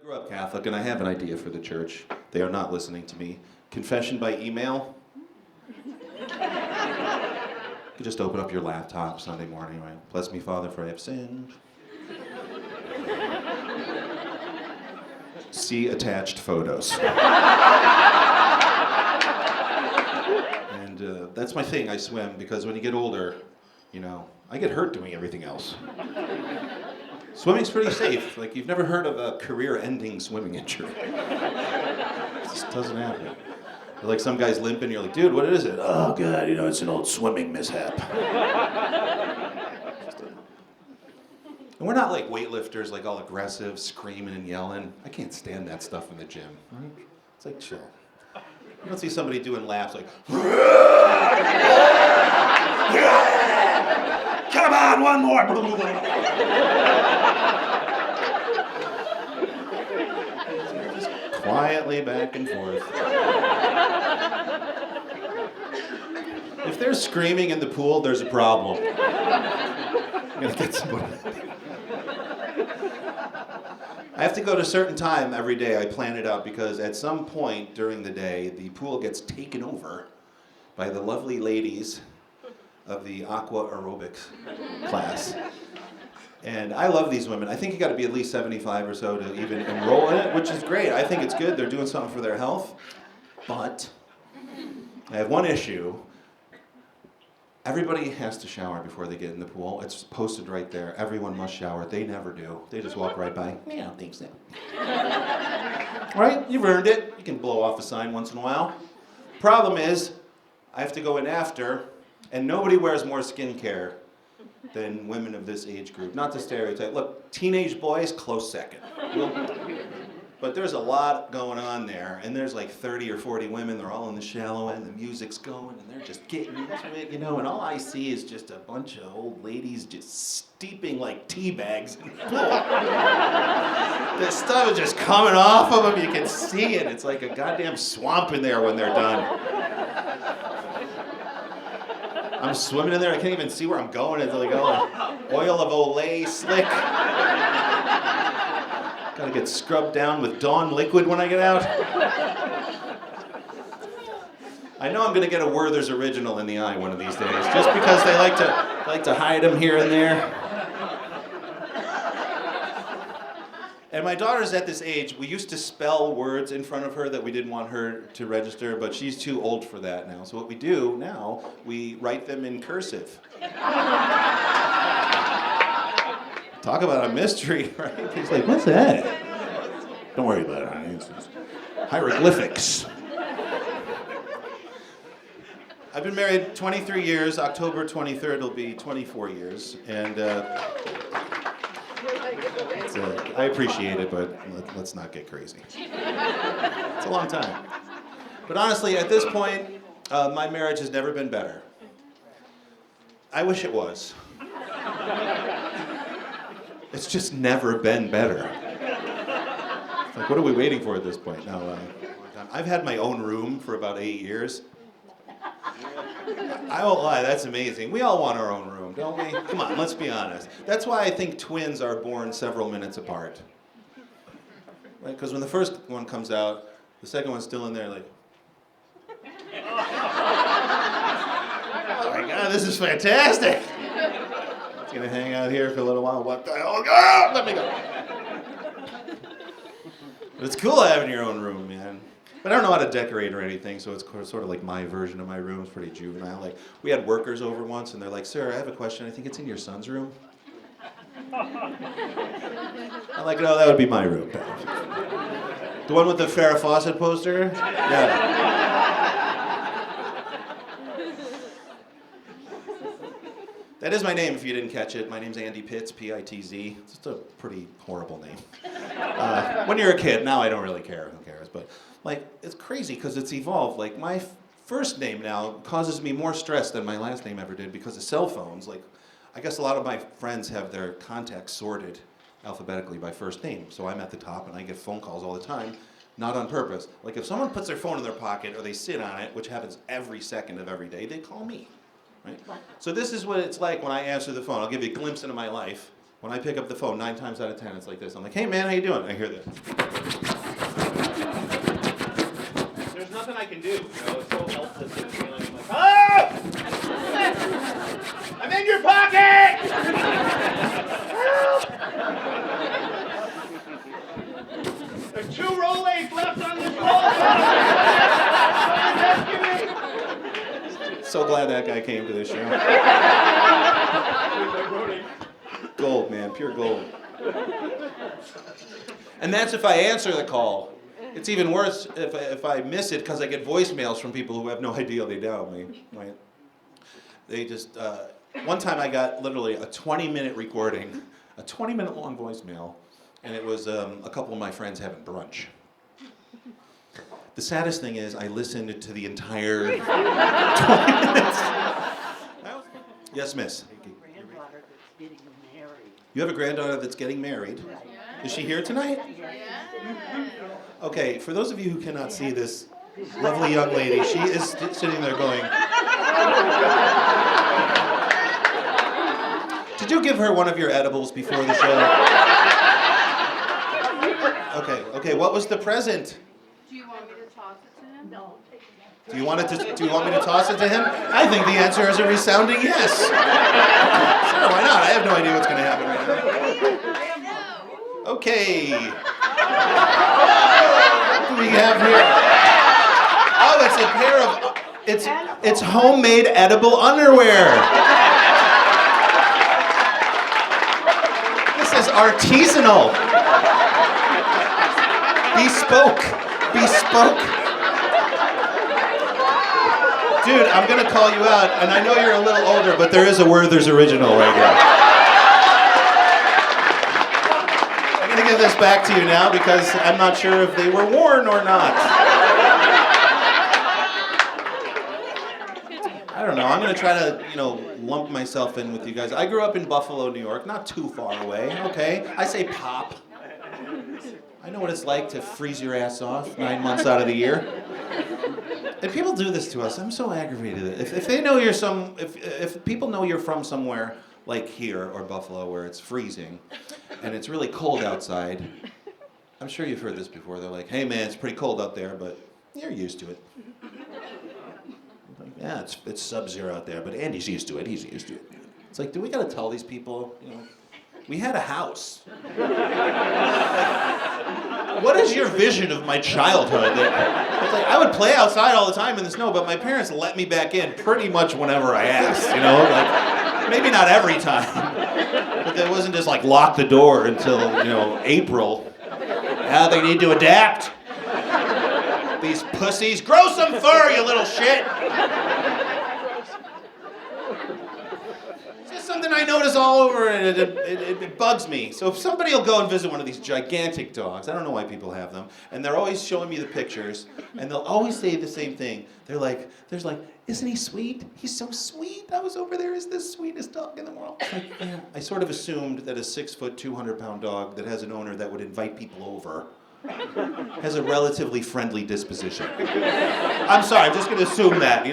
grew up Catholic, and I have an idea for the church. They are not listening to me. Confession by email. You could just open up your laptop Sunday morning, right? Bless me, Father, for I have sinned. See attached photos. And that's my thing. I swim because when you get older, I get hurt doing everything else. Swimming's pretty safe. Like, you've never heard of a career-ending swimming injury. It just doesn't happen. Or like some guy's limping, you're like, dude, what is it? Oh, God, it's an old swimming mishap. And we're not like weightlifters, like all aggressive, screaming and yelling. I can't stand that stuff in the gym. Right? It's like, chill. You don't see somebody doing laps like, come on, one more. Just quietly back and forth. If they're screaming in the pool, there's a problem. I'm gonna get somebody. I have to go to a certain time every day. I plan it out because at some point during the day, the pool gets taken over by the lovely ladies of the aqua aerobics class. And I love these women. I think you got to be at least 75 or so to even enroll in it, which is great. I think it's good. They're doing something for their health. But I have one issue. Everybody has to shower before they get in the pool. It's posted right there. Everyone must shower. They never do. They just walk right by. I don't think so. Right? You've earned it. You can blow off a sign once in a while. Problem is, I have to go in after, and nobody wears more skincare than women of this age group. Not to stereotype. Look, teenage boys, close second. But there's a lot going on there, and there's like 30 or 40 women. They're all in the shallow end. The music's going, and they're just getting into it, and all I see is just a bunch of old ladies just steeping like tea bags in the pool. The stuff is just coming off of them. You can see it. It's like a goddamn swamp in there when they're done. I'm swimming in there. I can't even see where I'm going. It's like, oil of Olay slick. Gotta get scrubbed down with Dawn liquid when I get out. I know I'm gonna get a Werther's Original in the eye one of these days, just because they like to hide them here and there. And my daughter's at this age. We used to spell words in front of her that we didn't want her to register, but she's too old for that now. So what we do now, we write them in cursive. Talk about a mystery, right? He's like, what's that? Don't worry about it, honey. It's just hieroglyphics. I've been married 23 years. October 23rd will be 24 years. And I appreciate it, but let's not get crazy. It's a long time. But honestly, at this point, my marriage has never been better. I wish it was. It's just never been better. Like, what are we waiting for at this point? No, I've had my own room for about 8 years. I won't lie, that's amazing. We all want our own room, don't we? Come on, let's be honest. That's why I think twins are born several minutes apart. Right? Because when the first one comes out, the second one's still in there like, oh my God, this is fantastic. Gonna hang out here for a little while. What the hell? Oh, let me go. But it's cool having your own room, man. But I don't know how to decorate or anything, so it's sort of like my version of my room. It's pretty juvenile. Like, we had workers over once, and they're like, "Sir, I have a question. I think it's in your son's room." I'm like, "No, that would be my room." The one with the Farrah Fawcett poster? Yeah. That is my name, if you didn't catch it. My name's Andy Pitz, P-I-T-Z. It's just a pretty horrible name. When you're a kid, now I don't really care. Who cares? But, it's crazy because it's evolved. Like, my first name now causes me more stress than my last name ever did because of cell phones. Like, I guess a lot of my friends have their contacts sorted alphabetically by first name. So I'm at the top, and I get phone calls all the time, not on purpose. Like, if someone puts their phone in their pocket or they sit on it, which happens every second of every day, they call me. Right? So this is what it's like when I answer the phone. I'll give you a glimpse into my life. When I pick up the phone, 9 times out of 10, it's like this. I'm like, "Hey man, how you doing?" I hear this. nothing I can do. You know, it's so helpless and feeling like, oh! I'm in your pocket! Help! There's 2 Rolaids left on this roll. So glad that guy came to this show. Gold, man, pure gold. And that's if I answer the call. It's even worse if I miss it because I get voicemails from people who have no idea they dialed me. Right? They just, one time I got literally a 20-minute recording, a 20-minute long voicemail, and it was a couple of my friends having brunch. The saddest thing is I listened to the entire 20 minutes. Yes, miss. You have a granddaughter that's getting married. Is she here tonight? Okay, for those of you who cannot see this lovely young lady, she is sitting there going, did you give her one of your edibles before the show? Okay, what was the present? Do you want me to toss it to him? No. Do you want me to toss it to him? I think the answer is a resounding yes. Sure, why not? I have no idea what's going to happen right now. Okay. What do we have here? Oh, it's a pair of it's homemade edible underwear. This is artisanal. Bespoke. Dude, I'm gonna call you out, and I know you're a little older, but there is a Werther's original right here. I'm gonna give this back to you now because I'm not sure if they were worn or not. I don't know, I'm gonna try to, lump myself in with you guys. I grew up in Buffalo, New York, not too far away, okay? I say pop. I know what it's like to freeze your ass off 9 months out of the year. And people do this to us. I'm so aggravated. If they know you're if people know you're from somewhere like here or Buffalo where it's freezing and it's really cold outside, I'm sure you've heard this before. They're like, hey man, it's pretty cold out there, but you're used to it. Like, yeah, it's sub-zero out there, but Andy's used to it. He's used to it. It's like, do we gotta tell these people, we had a house. What is your vision of my childhood? It's like, I would play outside all the time in the snow, but my parents let me back in pretty much whenever I asked, like, maybe not every time. But it wasn't just like lock the door until, April. Now they need to adapt. These pussies, grow some fur, you little shit. Something I notice all over, and it bugs me. So if somebody will go and visit one of these gigantic dogs, I don't know why people have them, and they're always showing me the pictures, and they'll always say the same thing. They're like, isn't he sweet? He's so sweet. I was over there. He's the sweetest dog in the world. Like, yeah. I sort of assumed that a 6-foot, 200-pound dog that has an owner that would invite people over has a relatively friendly disposition. I'm sorry, I'm just going to assume that,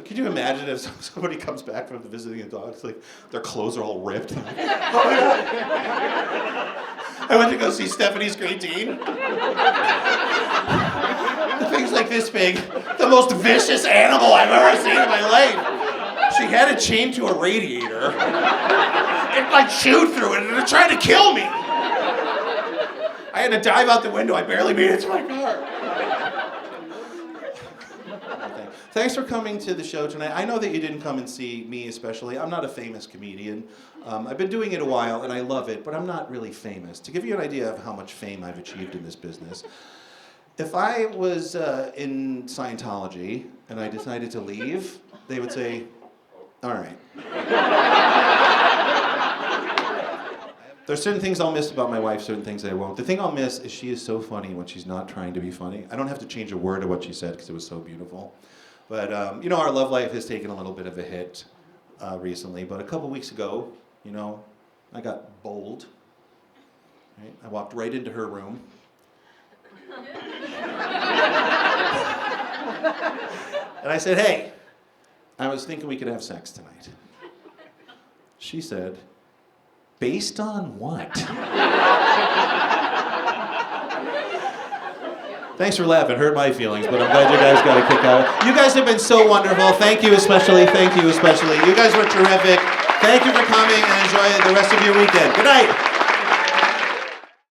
Could you imagine if somebody comes back from visiting a dog, it's like their clothes are all ripped? I went to go see Stephanie's Great Dane. The thing's like this big, the most vicious animal I've ever seen in my life. She had it chained to a radiator. It chewed through it and it tried to kill me. I had to dive out the window. I barely made it to my car. Thanks for coming to the show tonight. I know that you didn't come and see me especially. I'm not a famous comedian. I've been doing it a while and I love it, but I'm not really famous. To give you an idea of how much fame I've achieved in this business, if I was in Scientology and I decided to leave, they would say, all right. There's certain things I'll miss about my wife, certain things I won't. The thing I'll miss is she is so funny when she's not trying to be funny. I don't have to change a word of what she said because it was so beautiful. But, our love life has taken a little bit of a hit recently. But a couple weeks ago, I got bold. Right? I walked right into her room. And I said, hey, I was thinking we could have sex tonight. She said, based on what? Thanks for laughing. Hurt my feelings, but I'm glad you guys got a kick out of it. You guys have been so wonderful. Thank you especially. Thank you especially. You guys were terrific. Thank you for coming and enjoy the rest of your weekend. Good night.